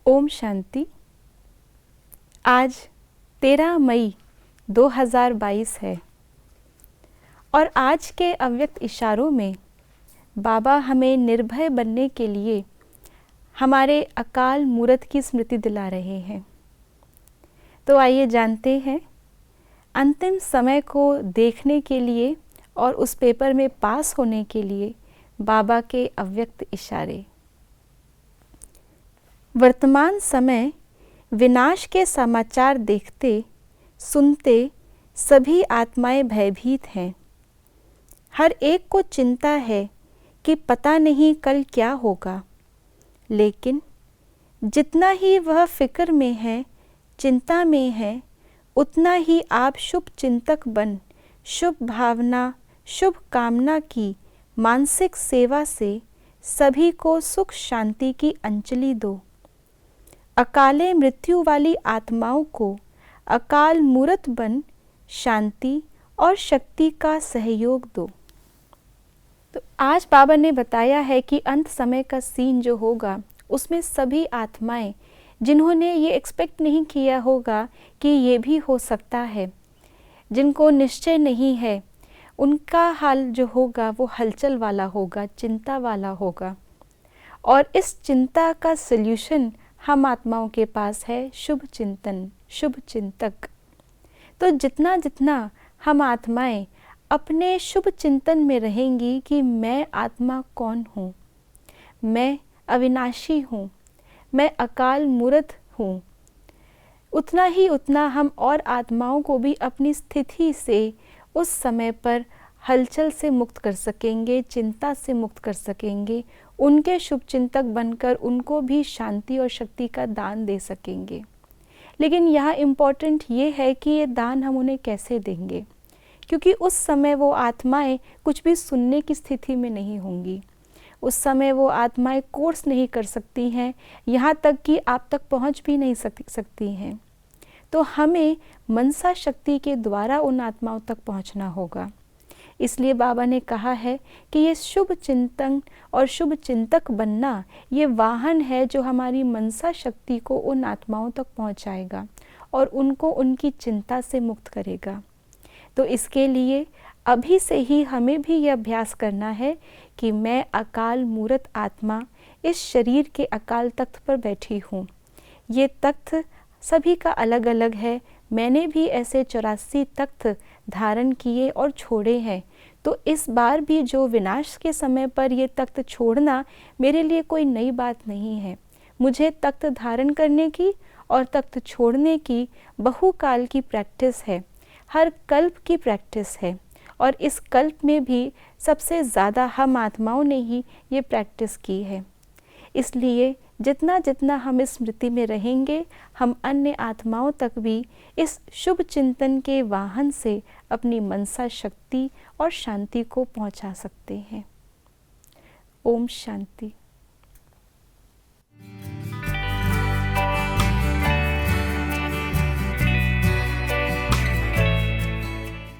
ओम शांति। आज 13 मई 2022 है और आज के अव्यक्त इशारों में बाबा हमें निर्भय बनने के लिए हमारे अकाल मूरत की स्मृति दिला रहे हैं। तो आइए जानते हैं अंतिम समय को देखने के लिए और उस पेपर में पास होने के लिए बाबा के अव्यक्त इशारे। वर्तमान समय विनाश के समाचार देखते सुनते सभी आत्माएं भयभीत हैं। हर एक को चिंता है कि पता नहीं कल क्या होगा, लेकिन जितना ही वह फिक्र में है, चिंता में है, उतना ही आप शुभ चिंतक बन शुभ भावना, शुभ कामना की मानसिक सेवा से सभी को सुख शांति की अंजलि दो। अकाले मृत्यु वाली आत्माओं को अकाल मूरत बन शांति और शक्ति का सहयोग दो। तो आज बाबा ने बताया है कि अंत समय का सीन जो होगा उसमें सभी आत्माएं जिन्होंने ये एक्सपेक्ट नहीं किया होगा कि ये भी हो सकता है, जिनको निश्चय नहीं है, उनका हाल जो होगा वो हलचल वाला होगा, चिंता वाला होगा। और इस चिंता का सल्यूशन हम आत्माओं के पास है, शुभ चिंतन, शुभ चिंतक। तो जितना जितना हम आत्माएं अपने शुभ चिंतन में रहेंगी कि मैं आत्मा कौन हूँ, मैं अविनाशी हूँ, मैं अकाल मूरत हूँ, उतना ही उतना हम और आत्माओं को भी अपनी स्थिति से उस समय पर हलचल से मुक्त कर सकेंगे, चिंता से मुक्त कर सकेंगे, उनके शुभ चिंतक बनकर उनको भी शांति और शक्ति का दान दे सकेंगे। लेकिन यहाँ इम्पॉर्टेंट ये है कि ये दान हम उन्हें कैसे देंगे, क्योंकि उस समय वो आत्माएं कुछ भी सुनने की स्थिति में नहीं होंगी। उस समय वो आत्माएं कोर्स नहीं कर सकती हैं, यहाँ तक कि आप तक पहुँच भी नहीं सकती हैं। तो हमें मनसा शक्ति के द्वारा उन आत्माओं तक पहुँचना होगा। इसलिए बाबा ने कहा है कि ये शुभ चिंतन और शुभ चिंतक बनना ये वाहन है जो हमारी मनसा शक्ति को उन आत्माओं तक पहुंचाएगा और उनको उनकी चिंता से मुक्त करेगा। तो इसके लिए अभी से ही हमें भी ये अभ्यास करना है कि मैं अकाल मूरत आत्मा इस शरीर के अकाल तख्त पर बैठी हूँ। ये तख्त सभी का अलग अलग है। मैंने भी ऐसे 84 तख्त धारण किए और छोड़े हैं। तो इस बार भी जो विनाश के समय पर ये तख्त छोड़ना मेरे लिए कोई नई बात नहीं है। मुझे तख्त धारण करने की और तख्त छोड़ने की बहुकाल की प्रैक्टिस है, हर कल्प की प्रैक्टिस है। और इस कल्प में भी सबसे ज़्यादा हम आत्माओं ने ही ये प्रैक्टिस की है। इसलिए जितना जितना हम इस स्मृति में रहेंगे, हम अन्य आत्माओं तक भी इस शुभ चिंतन के वाहन से अपनी मनसा शक्ति और शांति को पहुंचा सकते हैं। ओम शांति।